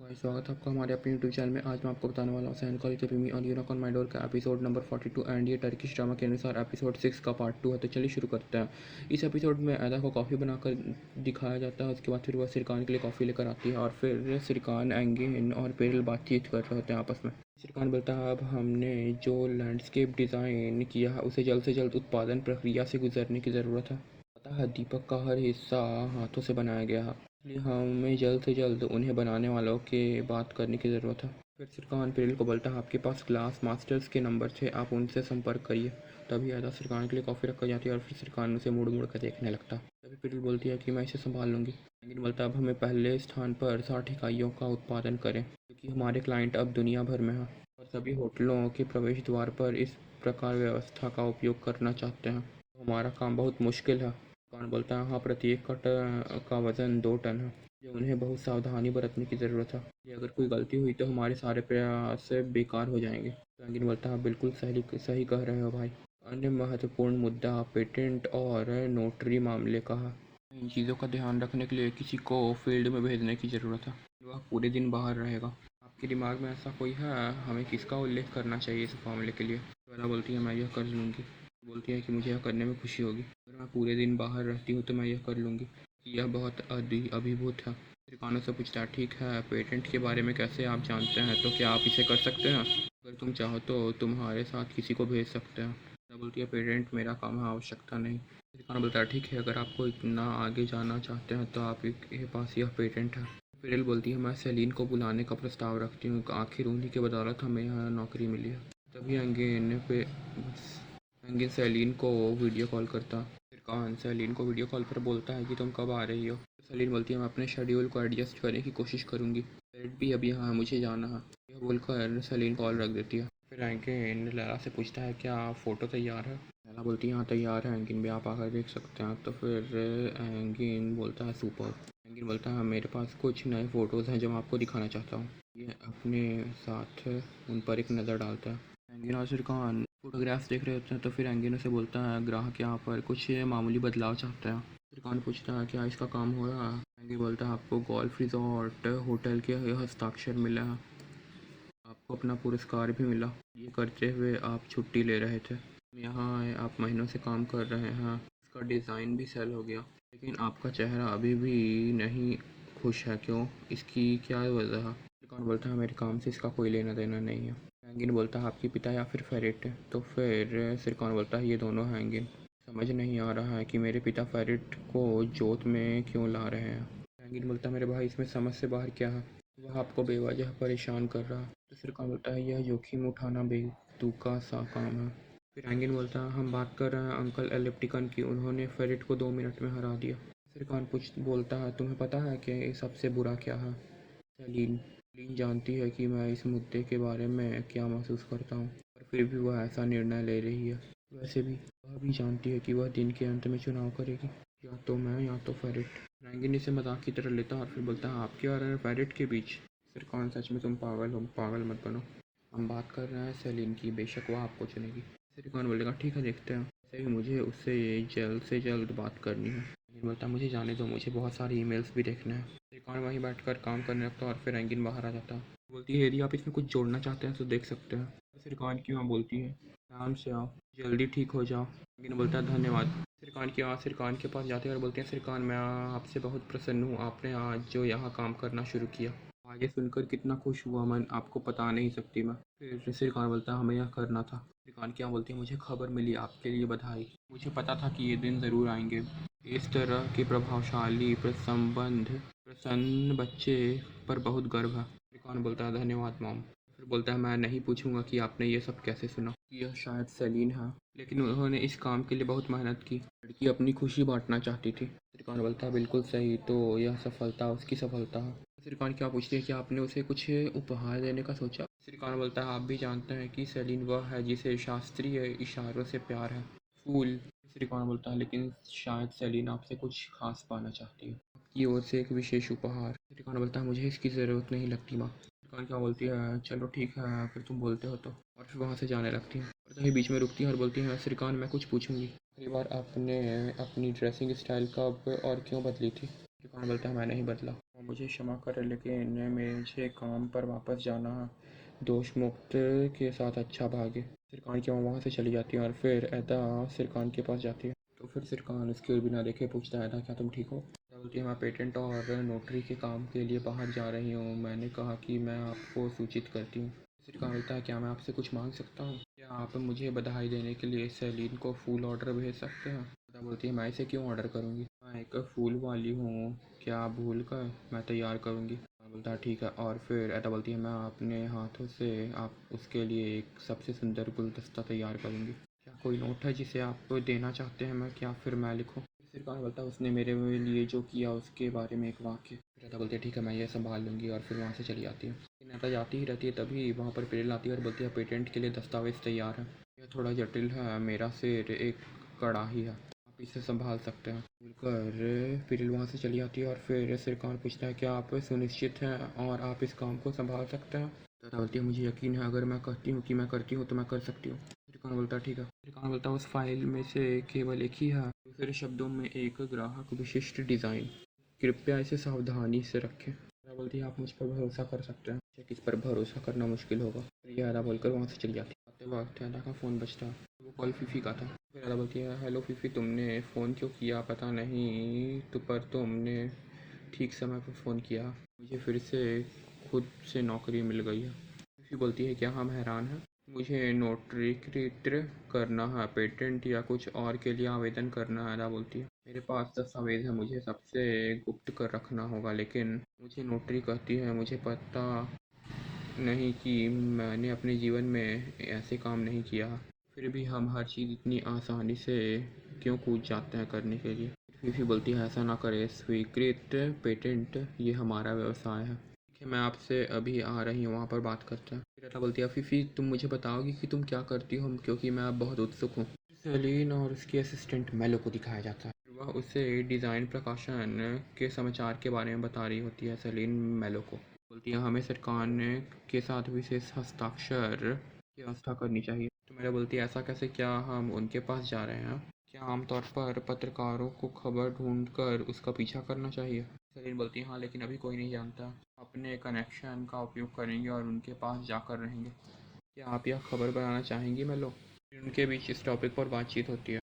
भाई स्वागत है आपका हमारे अपने यूट्यूब चैनल में। आज मैं आपको बताने वाला हूँ सैन कॉलेज के प्रीमी और यूनिकॉर्न माई डोर का एपिसोड नंबर 42 एंड ये टर्किश ड्रामा के अनुसार एपिसोड 6 का पार्ट 2 है। तो चलिए शुरू करते हैं। इस एपिसोड में ऐदा को कॉफ़ी बनाकर दिखाया जाता है। उसके बाद फिर वह सिरकान के लिए कॉफ़ी लेकर आती है और फिर सिरकान, एंगिन और पेरल बातचीत कर रहे होते हैं आपस में। सिरकान बोलता है अब हमने जो लैंडस्केप डिज़ाइन किया है उसे जल्द से जल्द उत्पादन प्रक्रिया से गुजरने की ज़रूरत है। पता है दीपक का हर हिस्सा हाथों से बनाया गया है, इसलिए हमें जल्द से जल्द उन्हें बनाने वालों के बात करने की ज़रूरत है। फिर सिरकान पेरिल को बोलता है आपके पास क्लास मास्टर्स के नंबर थे, आप उनसे संपर्क करिए। तभी आधा सिरकान के लिए कॉफ़ी रखा जाती है और फिर सिरकान उसे मुड़ मुड़ कर देखने लगता है। तभी पेरिल बोलती है कि मैं इसे संभाल लूँगी, लेकिन बोलता है अब हमें पहले स्थान पर 60 इकाइयों का उत्पादन करें क्योंकि हमारे क्लाइंट अब दुनिया भर में हैं और सभी होटलों के प्रवेश द्वार पर इस प्रकार व्यवस्था का उपयोग करना चाहते हैं। तो हमारा काम बहुत मुश्किल है। कौन बोलता है हाँ, प्रत्येक कट का वज़न 2 टन है, जो उन्हें बहुत सावधानी बरतने की ज़रूरत है। ये अगर कोई गलती हुई तो हमारे सारे प्रयास बेकार हो जाएंगे। रंगीन बोलता है बिल्कुल सही सही कह रहे हो भाई। अन्य महत्वपूर्ण मुद्दा पेटेंट और नोटरी मामले का है। इन चीज़ों का ध्यान रखने के लिए किसी को फील्ड में भेजने की ज़रूरत है। वह पूरे दिन बाहर रहेगा। आपके दिमाग में ऐसा कोई है, हमें किसका उल्लेख करना चाहिए इस मामले के लिए? श्वेता बोलती है मैं यह कर लूँगी। बोलती है कि मुझे यह करने में खुशी होगी। अगर मैं पूरे दिन बाहर रहती हूँ तो मैं यह कर लूँगी। यह बहुत अभिभूत है। सिरकानो से पूछता है ठीक है, पेटेंट के बारे में कैसे आप जानते हैं, तो क्या आप इसे कर सकते हैं? अगर तुम चाहो तो तुम्हारे साथ किसी को भेज सकते हैं। श्वेता बोलती है पेटेंट मेरा काम है, आवश्यकता नहीं। सिरकानो बोलता है ठीक है, अगर आपको इतना आगे जाना चाहते हैं तो आपके पास यह पेटेंट है। पेरेल बोलती है मैं सेलिन को बुलाने का प्रस्ताव रखती हूँ, आखिर उन्हीं के बदौलत हमें यहाँ नौकरी मिली है। तभी एंगिन सेलिन को वीडियो कॉल करता। फिर कान सेलिन को वीडियो कॉल पर बोलता है कि तुम कब आ रही हो। तो सेलिन बोलती है मैं अपने शेड्यूल को एडजस्ट करने की कोशिश करूँगी, पेरेड भी अब यहाँ है, मुझे जाना है। यह बोलकर सेलिन कॉल रख देती है। फिर एंगिन लैला से पूछता है क्या फ़ोटो तैयार है? लैला बोलती है हाँ तैयार है एंगिन भी, आप आकर देख सकते हैं। तो फिर एंगिन बोलता है सुपर। एंगिन बोलता है मेरे पास कुछ नए फ़ोटोज़ हैं जो मैं आपको दिखाना चाहता हूँ। ये अपने साथ उन पर एक नज़र डालता है। एंगिन और सिरकान फोटोग्राफ्स देख रहे होते हैं। तो फिर एंगिन उसे बोलता है ग्राहक यहाँ पर कुछ मामूली बदलाव चाहता है। सिरकान पूछता है क्या इसका काम हो रहा है? एंगिन बोलता है आपको गोल्फ रिजॉर्ट होटल के हस्ताक्षर मिला है, आपको अपना पुरस्कार भी मिला। ये करते हुए आप छुट्टी ले रहे थे, यहाँ आए, आप महीनों से काम कर रहे हैं, इसका डिज़ाइन भी सेल हो गया, लेकिन आपका चेहरा अभी भी नहीं खुश है, क्यों? इसकी क्या वजह है? सिरकान बोलता है मेरे काम से इसका कोई लेना देना नहीं है। एंगिन बोलता है आपके पिता या फिर फेरिट? तो फिर सिरकान बोलता है ये दोनों हैं एंगिन। समझ नहीं आ रहा है कि मेरे पिता फेरिट को जोत में क्यों ला रहे हैं। एंगिन बोलता है मेरे भाई इसमें समझ से बाहर क्या है, वह आपको बेवजह परेशान कर रहा है। तो सिरकान बोलता है यह जोखिम उठाना बेतुका सा काम है। फिर एंगिन बोलता है हम बात कर रहे हैं अंकल एलिप्टिकन की, उन्होंने फेरिट को 2 मिनट में हरा दिया। सिरकान पूछ बोलता है तुम्हें पता है कि सबसे बुरा क्या है? सेलिन सेलिन जानती है कि मैं इस मुद्दे के बारे में क्या महसूस करता हूँ, पर फिर भी वह ऐसा निर्णय ले रही है। वैसे भी वह भी जानती है कि वह दिन के अंत में चुनाव करेगी, या तो मैं या तो फेरिट। रैंगिन इसे मजाक की तरह लेता है और फिर बोलता है आपके और फेरिट के बीच? फिर कौन सच में तुम पागल हो, पागल मत बनो। हम बात कर रहे हैं सेलिन की, बेशक वह आपको चुनेगी। फिर कौन बोलेगा ठीक है देखते हैं, वैसे भी मुझे उससे जल्द से जल्द बात करनी है। रैंगिन बोलता मुझे जाने दो, मुझे बहुत सारे ईमेल्स भी देखने हैं। सिरकान वहीं बैठकर काम करने लगता है और फिर रैंगिन बाहर आ जाता है। बोलती है यदि आप इसमें कुछ जोड़ना चाहते हैं तो देख सकते हैं। तो सिरकान की माँ बोलती है आराम से आओ, जल्दी ठीक हो जाओ। रैंगिन बोलता है धन्यवाद। सिरकान की माँ सिरकान के पास जाती है और बोलती है सिरकान मैं आपसे बहुत प्रसन्न हूँ, आपने आज जो यहाँ काम करना शुरू किया, आगे सुनकर कितना खुश हुआ मैं आपको बता नहीं सकती मैं। फिर सिरकान बोलता है हमें यह करना था। सिरकान क्या बोलती है मुझे खबर मिली, आपके लिए बधाई, मुझे पता था कि ये दिन ज़रूर आएंगे। इस तरह के प्रभावशाली संबंध प्रसन्न बच्चे पर बहुत गर्व है। सिरकान बोलता है धन्यवाद मॉम। फिर बोलता है मैं नहीं पूछूंगा कि आपने ये सब कैसे सुना, यह शायद सेलिन है, लेकिन उन्होंने इस काम के लिए बहुत मेहनत की, लड़की अपनी खुशी बांटना चाहती थी। सिरकान बोलता है बिल्कुल सही, तो यह सफलता उसकी सफलता है। सिरकान क्या पूछती है कि आपने उसे कुछ उपहार देने का सोचा? सिरकान बोलता है आप भी जानते हैं कि सेलिन वह है जिसे शास्त्रीय इशारों से प्यार है, फूल। सिरकान बोलता है लेकिन शायद सेलिन आपसे कुछ खास पाना चाहती है, आपकी ओर से एक विशेष उपहार। सिरकान बोलता है मुझे इसकी ज़रूरत नहीं लगती माँ। सिरकान क्या बोलती है चलो ठीक है फिर तुम बोलते हो तो, और फिर वहाँ से जाने लगती है। और तभी बीच में रुकती है और बोलती है सिरकान मैं कुछ पूछूंगी, आखिरी बार आपने अपनी ड्रेसिंग स्टाइल कब और क्यों बदली थी? सिरकान बोलता है मैं नहीं बदला, वो मुझे क्षमा कर लेकिन मुझे काम पर वापस जाना है, दोष मुक्त के साथ अच्छा भागे। सिरकान की माँ वहाँ से चली जाती है और फिर अदा सिरकान के पास जाती है। तो फिर सिरकान उसकी ओर बिना देखे पूछता है अदा क्या तुम ठीक हो? अदा बोलती है मैं पेटेंट और नोटरी के काम के लिए बाहर जा रही हूँ, मैंने कहा कि मैं आपको सूचित करती हूँ। सिरकान बोलता है क्या मैं आपसे कुछ मांग सकता हूँ? क्या आप मुझे बधाई देने के लिए सेलिन को फूल ऑर्डर भेज सकते हैं? अदा बोलती है मैं इसे क्यों ऑर्डर करूँगी, मैं एक फूल वाली हूँ, क्या आप भूल कर, मैं तैयार करूँगी। बोलता है ठीक है, और फिर अदा बोलती है मैं अपने हाथों से आप उसके लिए एक सबसे सुंदर गुलदस्ता तैयार करूँगी। क्या कोई नोट है जिसे आप देना चाहते हैं मैं, क्या फिर मैं लिखूँ? फिर कौन बोलता है उसने मेरे लिए जो किया उसके बारे में एक वाक्य। फिर अदा बोलती है ठीक है मैं ये संभाल लूँगी, और फिर वहाँ से चली आती है। लेकिन अदा जाती ही रहती है, तभी वहाँ पर पेरेल आती है और बोलती है पेटेंट के लिए दस्तावेज़ तैयार है, यह थोड़ा जटिल है, मेरा सिर एक कड़ाही है, आप इसे संभाल सकते हैं। बोलकर पिरिल वहाँ से चली आती है और फिर सिरकान पूछता है क्या आप सुनिश्चित हैं और आप इस काम को संभाल सकते हैं? तथा बोलती है मुझे यकीन है, अगर मैं कहती हूँ कि मैं करती हूँ तो मैं कर सकती हूँ। सिरकान बोलता है ठीक है। सिरकान बोलता है उस फाइल में से केवल एक ही है, दूसरे शब्दों में एक ग्राहक विशिष्ट डिज़ाइन, कृपया इसे सावधानी से रखें। अदा बोलती है आप मुझ पर भरोसा कर सकते हैं, मुझे किस पर भरोसा करना मुश्किल होगा। फिर यह अदा बोलकर वहाँ से चली जाती है। आते वक्त अदा का फ़ोन बजता है, वो कॉल फीफी का था। फिर अदा बोलती है हेलो फीफी, तुमने फ़ोन क्यों किया पता नहीं, तो पर तुमने ठीक समय पर फ़ोन किया, मुझे फिर से खुद से नौकरी मिल गई है। फीफी बोलती है क्या हम हैरान हैं, मुझे नोटरीकृत करना है, पेटेंट या कुछ और के लिए आवेदन करना है। अदा बोलती है मेरे पास दस्तावेज़ है, मुझे सबसे गुप्त कर रखना होगा, लेकिन मुझे नोटरी कहती है मुझे पता नहीं कि मैंने अपने जीवन में ऐसे काम नहीं किया, फिर भी हम हर चीज़ इतनी आसानी से क्यों कूद जाते हैं करने के लिए। फीफी बोलती है ऐसा ना करें, स्वीकृत पेटेंट ये हमारा व्यवसाय है। ठीक है मैं आपसे अभी आ रही हूँ, वहाँ पर बात करते हैं। फिर अदा बोलती है फीफी तुम मुझे बताओगी कि तुम क्या करती हो, क्योंकि मैं अब बहुत उत्सुक हूँ। सेलिन और उसकी असिस्टेंट मेलो को दिखाया जाता है, वह उसे डिज़ाइन प्रकाशन के समाचार के बारे में बता रही होती है। सेलिन मेलो को बोलती है हमें सरकार के साथ विशेष हस्ताक्षर की व्यवस्था करनी चाहिए। तो मेरा बोलती है ऐसा कैसे, क्या हम उनके पास जा रहे हैं, क्या आमतौर पर पत्रकारों को खबर ढूंढकर उसका पीछा करना चाहिए? सेलिन बोलती है हाँ, लेकिन अभी कोई नहीं जानता, अपने कनेक्शन का उपयोग करेंगे और उनके पास जाकर रहेंगे। क्या आप यह खबर बनाना चाहेंगी मेलो? फिर उनके बीच इस टॉपिक पर बातचीत होती है।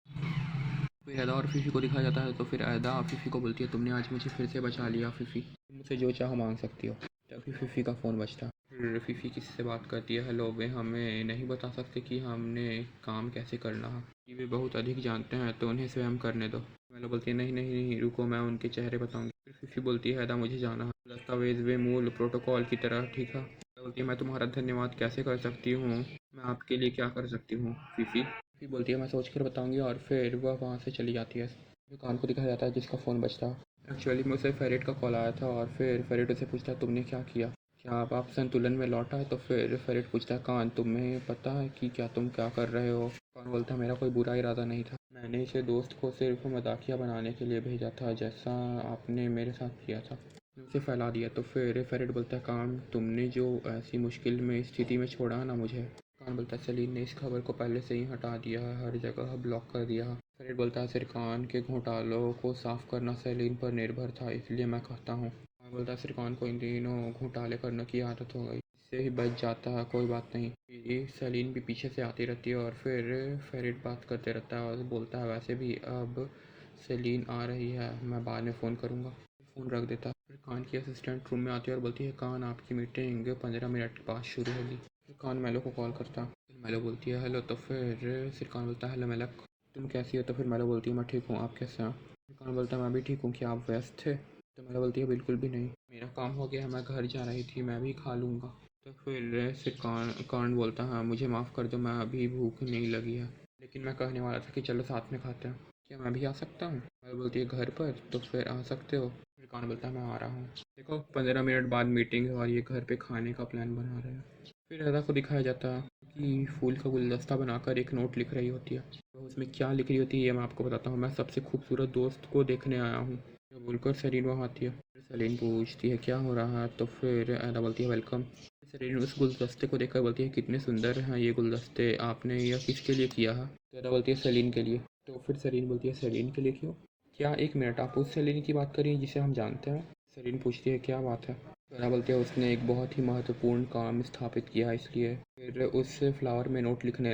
फिर अदा और फीफी को दिखाया जाता है, तो फिर अदा फीफी को बोलती है तुमने आज मुझे फिर से बचा लिया फीफी, तुम मुझसे जो चाहो मांग सकती हो। तभी फीफी का फ़ोन बजता है। फिर फीफी किसी से बात करती है, हेलो वे हमें नहीं बता सकते कि हमने काम कैसे करना है, कि वे बहुत अधिक जानते हैं तो उन्हें स्वयं करने दो। मेलो बोलती है नहीं नहीं नहीं रुको, मैं उनके चेहरे बताऊंगी। फिर फीफी बोलती है अदा मुझे जाना है, दस्तावेज वे मूल प्रोटोकॉल की तरह ठीक है। बोलती है मैं तुम्हारा धन्यवाद कैसे कर सकती हूँ, मैं आपके लिए क्या कर सकती हूँ फीफी? फीफी बोलती है मैं सोच कर बताऊंगी, और फिर वह वहाँ से चली जाती है। दुकान को दिखाया जाता है जिसका फ़ोन बजता है। एक्चुअली में उसे फेरेट का कॉल आया था, और फिर फेरेट उसे पूछता है तुमने क्या किया, क्या अब आप संतुलन में लौटा है? तो फिर फेरेट पूछता है कान तुम्हें पता है कि क्या तुम क्या कर रहे हो? कान बोलता है मेरा कोई बुरा इरादा नहीं था, मैंने इसे दोस्त को सिर्फ मजाकिया बनाने के लिए भेजा था, जैसा आपने मेरे साथ किया था, उसे फैला दिया। तो फिर फेरेट बोलता है कान तुमने जो ऐसी मुश्किल में स्थिति में छोड़ा ना मुझे। कान बोलता है सलीम ने इस खबर को पहले से ही हटा दिया है, हर जगह ब्लॉक कर दिया है। फेरेट बोलता है सिरकान के घोटालों को साफ करना सलीम पर निर्भर था, इसलिए मैं कहता हूँ। कान बोलता है सिरकान को इन दिनों घोटाले करने की आदत हो गई, इससे ही बच जाता है, कोई बात नहीं। ये सलीम भी पीछे से आती रहती है, और फिर फेरेट बात करते रहता है और बोलता है वैसे भी अब सेलिन आ रही है, मैं बाद में फ़ोन करूँगा। फ़ोन रख देता है। फिर कान की असिस्टेंट रूम में आती है और बोलती है कान आपकी मीटिंग 15 मिनट बाद शुरू होगी। फिर कान मेलो को कॉल करता है। फिर मेलो बोलती है हेलो, तो फिर कान बोलता है हेलो मेलक, तुम कैसी हो? तो फिर मेलो बोलती है मैं ठीक हूँ, आप कैसे हैं? फिर कान बोलता है मैं भी ठीक हूँ, क्या आप व्यस्त थे? तो मेलो बोलती है बिल्कुल भी नहीं, मेरा काम हो गया है, मैं घर जा रही थी, मैं भी खा लूँगा। तो फिर कान बोलता है हाँ मुझे माफ़ कर दो, मैं अभी भूख नहीं लगी है, लेकिन मैं कहने वाला था कि चलो साथ में खाते हैं, क्या मैं भी आ सकता हूँ? मैं बोलती है घर पर, तो फिर आ सकते हो। फिर कान बोलता है मैं आ रहा हूँ। देखो 15 मिनट बाद मीटिंग है और ये घर पे खाने का प्लान बना रहे हैं। फिर अदा को दिखाया जाता है कि फूल का गुलदस्ता बनाकर एक नोट लिख रही होती है। तो उसमें क्या लिख रही होती है ये मैं आपको बताता हूँ, मैं सबसे खूबसूरत दोस्त को देखने आया हूँ। तो बोलकर सलीन वहाँ आती है। फिर सलीन पूछती है क्या हो रहा है, तो फिर अदा बोलती है वेलकम। सलीन उस गुलदस्ते को देखकर बोलती है कितने सुंदर हैं ये गुलदस्ते, आपने यह किसके लिए किया है? तो अदा बोलती है सलीन के लिए। तो फिर सलीन बोलती है सलीन के लिए क्यों? क्या एक मिनट, आप उस सलीन की बात कर रही हैं जिसे हम जानते हैं? सलीन पूछती है, क्या बात है? ज़रा बोलती है, उसने एक बहुत ही महत्वपूर्ण काम स्थापित किया है इसलिए। फिर उस फ्लावर में नोट रखने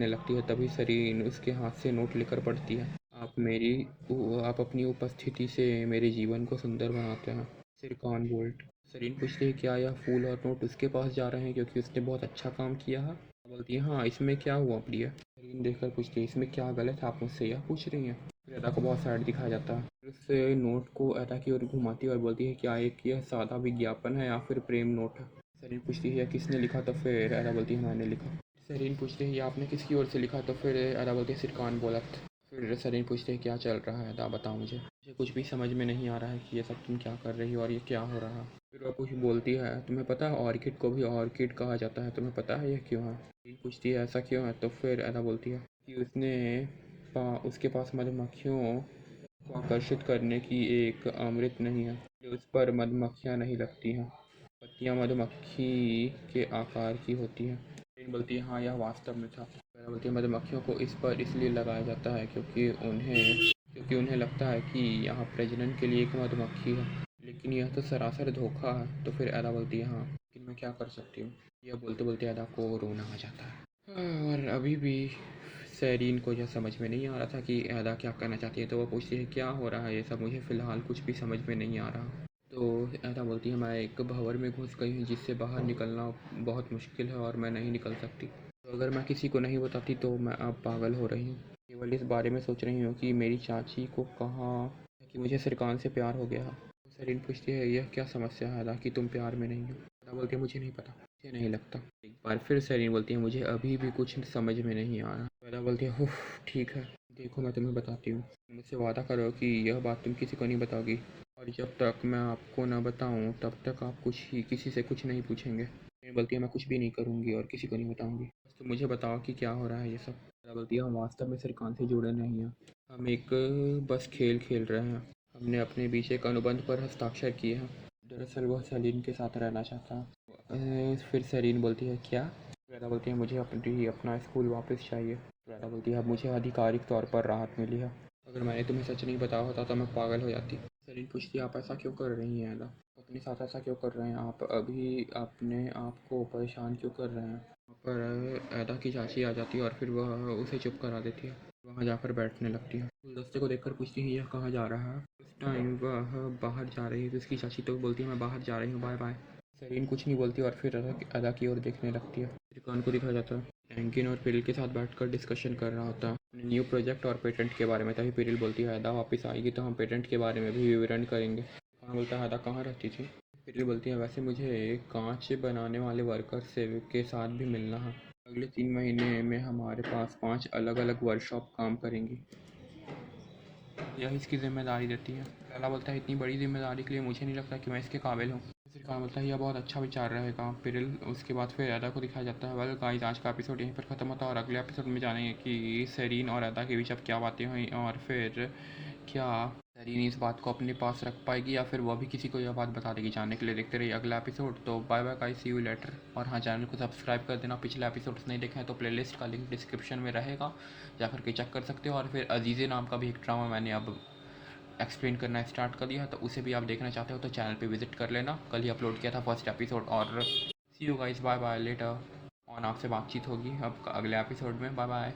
लगती है। तभी सरीन उसके हाथ से नोट लेकर पढ़ती है। आप अपनी उपस्थिति से मेरे जीवन को सुंदर बनाते हैं, सिरकॉन बोल्ट। सरीन पूछती है, क्या यह फूल और नोट उसके पास जा रहे हैं क्योंकि उसने बहुत अच्छा काम किया है? बोलती है, हाँ, इसमें क्या हुआ प्रिय? सरीन देखकर पूछती है, इसमें क्या गलत है, आप मुझसे यह पूछ रही हैं? फिर अदा को बहुत सैड दिखाया जाता है। फिर उस नोट को अदा की ओर घुमाती है और बोलती है, क्या एक यह सादा विज्ञापन है या फिर प्रेम नोट है? सरीन पूछती है, किसने लिखा? तो फिर अदा बोलती है, मैंने लिखा। सरीन पूछती है, ये आपने किसकी ओर से लिखा? तो फिर अदा बोलती है, सिरकान बोलत। फिर सरीन पूछते हैं, क्या चल रहा है अदा, बताओ मुझे कुछ भी समझ में नहीं आ रहा है कि ये सब तुम क्या कर रही हो और ये क्या हो रहा है। फिर वह कुछ बोलती है, तुम्हें पता है ऑर्किड को भी ऑर्किड कहा जाता है, तुम्हें पता है यह क्यों है? सरीन पूछती है, ऐसा क्यों है? तो फिर अदा बोलती है कि उसके पास मधुमक्खियों को आकर्षित करने की एक अमृत नहीं है, जो उस पर मधुमक्खियाँ नहीं लगती हैं। पत्तियाँ मधुमक्खी के आकार की होती हैं। जैन बोलती है, हाँ, यह वास्तव में था। मेरा बोलती है, मधुमक्खियों को इस पर इसलिए लगाया जाता है क्योंकि उन्हें लगता है कि यहाँ प्रजनन के लिए एक मधुमक्खी है। लेकिन यह तो सरासर धोखा है। तो फिर अदा बोलती है, हाँ, लेकिन मैं क्या कर सकती हूँ? यह बोलते बोलते अदा को रोना आ जाता है। और अभी भी सैरीन को यह समझ में नहीं आ रहा था कि अदा क्या करना चाहती है। तो वो पूछती है, क्या हो रहा है ये सब, मुझे फ़िलहाल कुछ भी समझ में नहीं आ रहा। तो अदा बोलती है, मैं एक भंवर में घुस गई हूँ जिससे बाहर निकलना बहुत मुश्किल है और मैं नहीं निकल सकती। तो अगर मैं किसी को नहीं बताती तो मैं अब पागल हो रही हूँ। केवल इस बारे में सोच रही हूँ कि मेरी चाची को कहा कि मुझे सिरकान से प्यार हो गया है। तो सरीन पूछती है, यह क्या समस्या है अदा कि तुम प्यार में नहीं हो? अदा बोलती है, मुझे नहीं पता, मुझे नहीं लगता। एक बार फिर सरीन बोलती है, मुझे अभी भी कुछ समझ में नहीं आ रहा। अदा बोलती है, उफ, ठीक है, देखो मैं तुम्हें बताती हूँ। मुझसे वादा करो कि यह बात तुम किसी को नहीं बताओगी, और जब तक मैं आपको ना बताऊँ तब तक आप किसी से कुछ नहीं पूछेंगे। सरीन बोलती है, मैं कुछ भी नहीं करूँगी और किसी को नहीं बताऊँगी, बस तुम मुझे बताओ कि क्या हो रहा है ये सब। अदा बोलती है, हम वास्तव में सिरकान से जुड़े नहीं हैं, हम एक बस खेल खेल रहे हैं। हमने अपने बीच एक अनुबंध पर हस्ताक्षर किए हैं। दरअसल वह सलीन के साथ रहना चाहता है। फिर सलीन बोलती है, क्या? वेदा बोलती है, मुझे अपना स्कूल वापस चाहिए। वेदा बोलती है, अब मुझे आधिकारिक तौर पर राहत मिली है। अगर मैंने तुम्हें सच नहीं बताया होता तो मैं पागल हो जाती। सलीन पूछती है, आप ऐसा क्यों कर रही हैं अदा? अपने साथ ऐसा क्यों कर रहे हैं आप? अभी अपने आप को परेशान क्यों कर रहे हैं? वहाँ पर अदा की चाची आ जाती है और फिर वह उसे चुप करा देती है। वहाँ जाकर बैठने लगती है। गुलदस्ते को देखकर पूछती है, यह कहाँ जा रहा है? उस टाइम वह बाहर जा रही है तो उसकी चाची तो बोलती है, मैं बाहर जा रही हूँ, बाय बाय। सरीन कुछ नहीं बोलती और फिर अदा की ओर देखने लगती है। त्रिकान को दिखाया जाता है, एंकिन और पिरिल के साथ बैठकर डिस्कशन कर रहा होता है अपने न्यू प्रोजेक्ट और पेटेंट के बारे में। तभी पिरिल बोलती है, अदा वापस आएगी तो हम पेटेंट के बारे में भी विवरण करेंगे। कहाँ बोलता है, अदा कहाँ रहती थी? पिरिल बोलती है, वैसे मुझे कांच बनाने वाले वर्कर से के साथ भी मिलना है। अगले 3 महीने में हमारे पास 5 अलग अलग वर्कशॉप काम करेंगी। यह इसकी ज़िम्मेदारी देती है। लैला बोलता है, इतनी बड़ी ज़िम्मेदारी के लिए मुझे नहीं लगता कि मैं इसके काबिल हूँ। सिरकार बोलता है, यह बहुत अच्छा विचार रहेगा पिरिल। उसके बाद फिर अदा को दिखाया जाता है। वेल गाइस, आज का एपिसोड यहीं पर ख़त्म होता है और अगले एपिसोड में जानेंगे कि सरीन और अदा के बीच अब क्या बातें हुई और फिर क्या सरीन इस बात को अपने पास रख पाएगी या फिर वह भी किसी को यह बात बता देगी। जानने के लिए देखते रहिए अगला एपिसोड। तो bye bye guys, see you later. और हाँ, चैनल को सब्सक्राइब कर देना। पिछले एपिसोड्स नहीं देखे हैं तो प्लेलिस्ट का लिंक डिस्क्रिप्शन में रहेगा, जाकर के चेक कर सकते हो। और फिर अजीज़े नाम का भी एक ड्रामा मैंने अब एक्सप्लेन करना स्टार्ट कर दिया है, तो उसे भी आप देखना चाहते हो तो चैनल पे विजिट कर लेना। कल ही अपलोड किया था फर्स्ट एपिसोड। और see you guys, bye bye later. और आपसे बातचीत होगी अब अगले एपिसोड में। Bye bye.